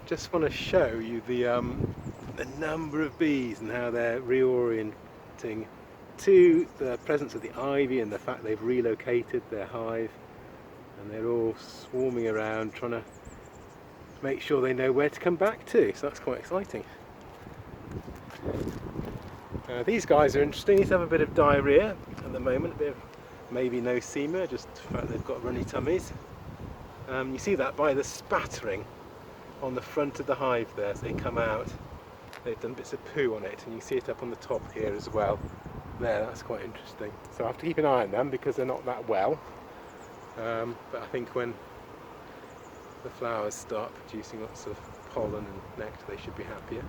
just want to show you the number of bees and how they're reorienting to the presence of the ivy and the fact they've relocated their hive, and they're all swarming around trying to make sure they know where to come back to, so that's quite exciting. These guys are interesting. These have a bit of diarrhea at the moment, a bit of maybe nosema, just the fact they've got runny tummies. You see that by the spattering on the front of the hive there as they come out. They've done bits of poo on it, and you see it up on the top here as well. There, that's quite interesting. So I have to keep an eye on them because they're not that well. But I think when the flowers start producing lots of pollen and nectar, they should be happier.